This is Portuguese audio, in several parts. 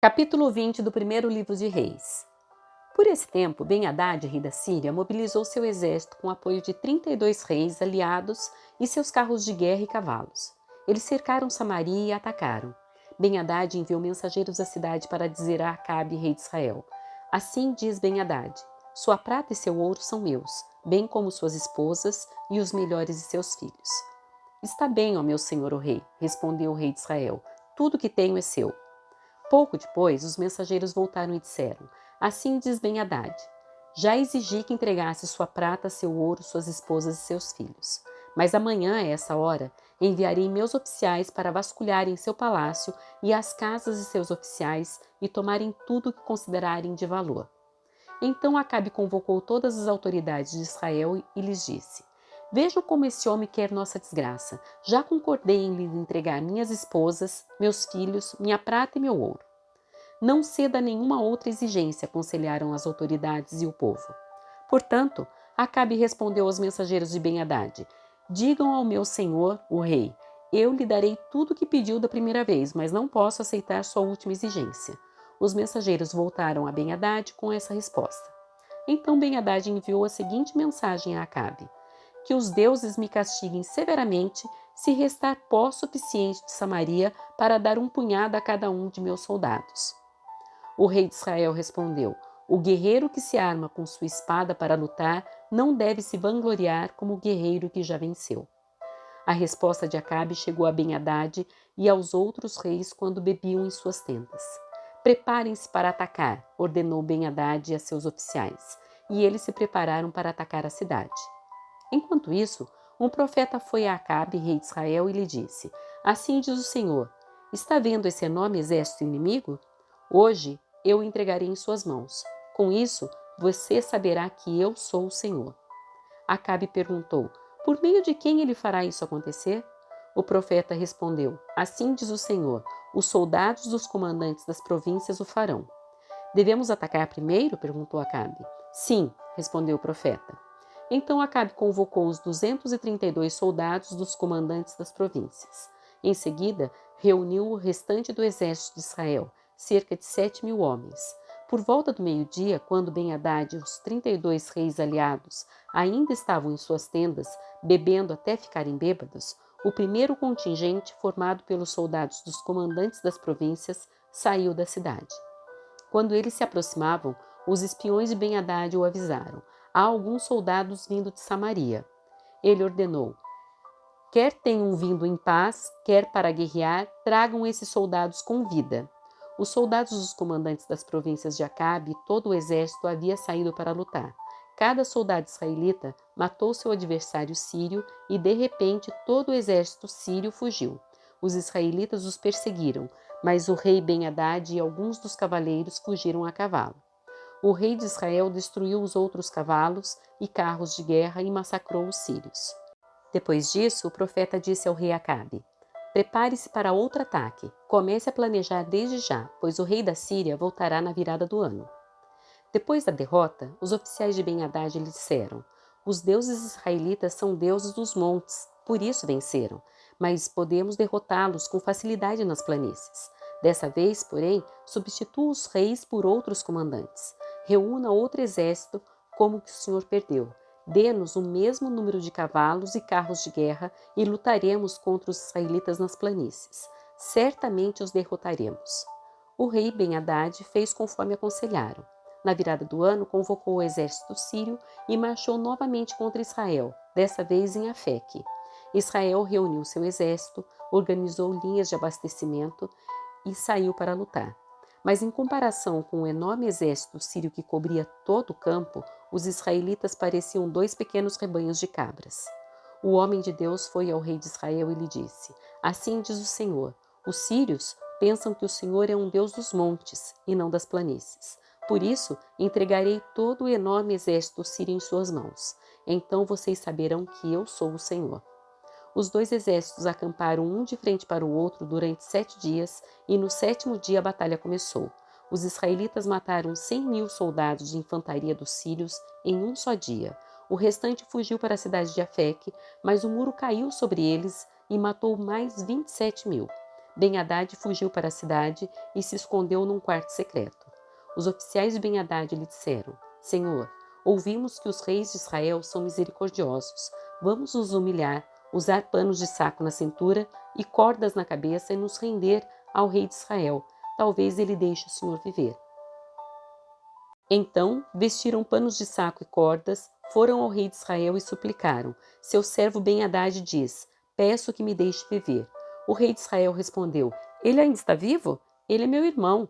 Capítulo 20 do primeiro livro de Reis. Por esse tempo, Ben-Hadad, rei da Síria, mobilizou seu exército com o apoio de 32 reis aliados e seus carros de guerra e cavalos. Eles cercaram Samaria e atacaram. Ben-Hadad enviou mensageiros à cidade para dizer a Acabe, rei de Israel: Assim diz Ben-Hadad: Sua prata e seu ouro são meus, bem como suas esposas e os melhores de seus filhos. Está bem, ó meu senhor o rei, respondeu o rei de Israel: Tudo que tenho é seu. Pouco depois, os mensageiros voltaram e disseram: Assim diz Ben-Hadad: Já exigi que entregasse sua prata, seu ouro, suas esposas e seus filhos. Mas amanhã, a essa hora, enviarei meus oficiais para vasculharem seu palácio e as casas de seus oficiais e tomarem tudo o que considerarem de valor. Então Acabe convocou todas as autoridades de Israel e lhes disse: Vejam como esse homem quer nossa desgraça. Já concordei em lhe entregar minhas esposas, meus filhos, minha prata e meu ouro. Não ceda a nenhuma outra exigência, aconselharam as autoridades e o povo. Portanto, Acabe respondeu aos mensageiros de Ben-Hadad: Digam ao meu senhor, o rei, eu lhe darei tudo o que pediu da primeira vez, mas não posso aceitar sua última exigência. Os mensageiros voltaram a Ben-Hadad com essa resposta. Então Ben-Hadad enviou a seguinte mensagem a Acabe: Que os deuses me castiguem severamente se restar pó suficiente de Samaria para dar um punhado a cada um de meus soldados. O rei de Israel respondeu: O guerreiro que se arma com sua espada para lutar não deve se vangloriar como o guerreiro que já venceu. A resposta de Acabe chegou a Ben-Hadad e aos outros reis quando bebiam em suas tendas. Preparem-se para atacar, ordenou Ben-Hadad a seus oficiais, e eles se prepararam para atacar a cidade. Enquanto isso, um profeta foi a Acabe, rei de Israel, e lhe disse: Assim diz o Senhor: Está vendo esse enorme exército inimigo? Hoje eu o entregarei em suas mãos. Com isso, você saberá que eu sou o Senhor. Acabe perguntou: Por meio de quem ele fará isso acontecer? O profeta respondeu: Assim diz o Senhor: Os soldados dos comandantes das províncias o farão. Devemos atacar primeiro? Perguntou Acabe. Sim, respondeu o profeta. Então Acabe convocou os 232 soldados dos comandantes das províncias. Em seguida, reuniu o restante do exército de Israel, cerca de 7.000 homens. Por volta do meio-dia, quando Ben-Hadad e os 32 reis aliados ainda estavam em suas tendas, bebendo até ficarem bêbados, o primeiro contingente, formado pelos soldados dos comandantes das províncias, saiu da cidade. Quando eles se aproximavam, os espiões de Ben-Hadad o avisaram: Há alguns soldados vindo de Samaria. Ele ordenou: Quer tenham vindo em paz, quer para guerrear, tragam esses soldados com vida. Os soldados dos comandantes das províncias de Acabe e todo o exército havia saído para lutar. Cada soldado israelita matou seu adversário sírio e, de repente, todo o exército sírio fugiu. Os israelitas os perseguiram, mas o rei Ben-Hadad e alguns dos cavaleiros fugiram a cavalo. O rei de Israel destruiu os outros cavalos e carros de guerra e massacrou os sírios. Depois disso, o profeta disse ao rei Acabe: Prepare-se para outro ataque. Comece a planejar desde já, pois o rei da Síria voltará na virada do ano. Depois da derrota, os oficiais de Ben-Hadad lhe disseram: Os deuses israelitas são deuses dos montes, por isso venceram, mas podemos derrotá-los com facilidade nas planícies. Dessa vez, porém, substitua os reis por outros comandantes. Reúna outro exército como o que o Senhor perdeu. Dê-nos o mesmo número de cavalos e carros de guerra e lutaremos contra os israelitas nas planícies. Certamente os derrotaremos. O rei Ben-Hadad fez conforme aconselharam. Na virada do ano, convocou o exército sírio e marchou novamente contra Israel, dessa vez em Afeque. Israel reuniu seu exército, organizou linhas de abastecimento e saiu para lutar. Mas em comparação com o enorme exército sírio que cobria todo o campo, os israelitas pareciam 2 pequenos rebanhos de cabras. O homem de Deus foi ao rei de Israel e lhe disse: Assim diz o Senhor: Os sírios pensam que o Senhor é um Deus dos montes e não das planícies. Por isso, entregarei todo o enorme exército sírio em suas mãos. Então vocês saberão que eu sou o Senhor. Os 2 exércitos acamparam um de frente para o outro durante 7 dias e no 7º dia a batalha começou. Os israelitas mataram 100.000 soldados de infantaria dos sírios em um só dia. O restante fugiu para a cidade de Afeque, mas o muro caiu sobre eles e matou mais 27.000. Ben-Hadad fugiu para a cidade e se escondeu num quarto secreto. Os oficiais de Ben-Hadad lhe disseram: Senhor, ouvimos que os reis de Israel são misericordiosos. Vamos nos humilhar, usar panos de saco na cintura e cordas na cabeça e nos render ao rei de Israel. Talvez ele deixe o Senhor viver. Então vestiram panos de saco e cordas, foram ao rei de Israel e suplicaram: Seu servo Ben-Hadad diz: Peço que me deixe viver. O rei de Israel respondeu: Ele ainda está vivo? Ele é meu irmão.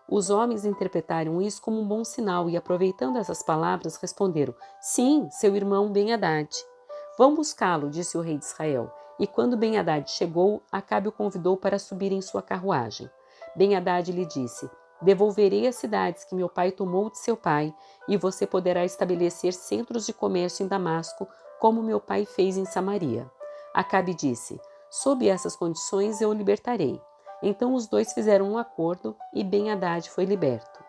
Os homens interpretaram isso como um bom sinal e, aproveitando essas palavras, responderam: Sim, seu irmão Ben-Hadad. Vão buscá-lo, disse o rei de Israel. E quando Ben-Hadad chegou, Acabe o convidou para subir em sua carruagem. Ben-Hadad lhe disse: Devolverei as cidades que meu pai tomou de seu pai, e você poderá estabelecer centros de comércio em Damasco, como meu pai fez em Samaria. Acabe disse: Sob essas condições eu o libertarei. Então os dois fizeram um acordo e Ben-Hadad foi liberto.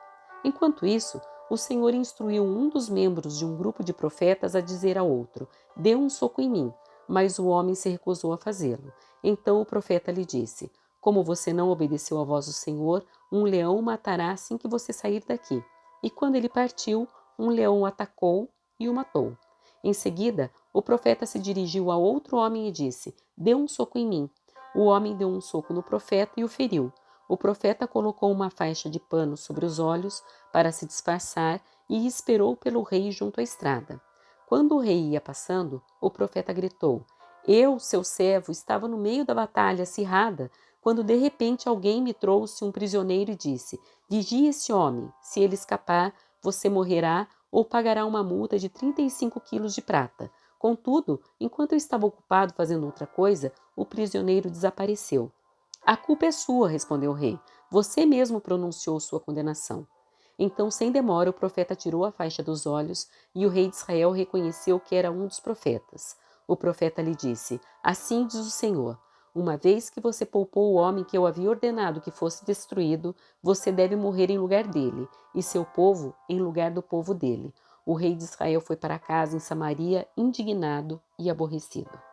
Enquanto isso, o Senhor instruiu um dos membros de um grupo de profetas a dizer ao outro: Dê um soco em mim. Mas o homem se recusou a fazê-lo. Então o profeta lhe disse: Como você não obedeceu à voz do Senhor, um leão o matará assim que você sair daqui. E quando ele partiu, um leão o atacou e o matou. Em seguida, o profeta se dirigiu a outro homem e disse: Dê um soco em mim. O homem deu um soco no profeta e o feriu. O profeta colocou uma faixa de pano sobre os olhos para se disfarçar e esperou pelo rei junto à estrada. Quando o rei ia passando, o profeta gritou: Eu, seu servo, estava no meio da batalha acirrada, quando de repente alguém me trouxe um prisioneiro e disse: Vigie esse homem. Se ele escapar, você morrerá ou pagará uma multa de 35 quilos de prata. Contudo, enquanto eu estava ocupado fazendo outra coisa, o prisioneiro desapareceu. A culpa é sua, respondeu o rei. Você mesmo pronunciou sua condenação. Então, sem demora, o profeta tirou a faixa dos olhos e o rei de Israel reconheceu que era um dos profetas. O profeta lhe disse: Assim diz o Senhor: Uma vez que você poupou o homem que eu havia ordenado que fosse destruído, você deve morrer em lugar dele, e seu povo em lugar do povo dele. O rei de Israel foi para casa em Samaria, indignado e aborrecido.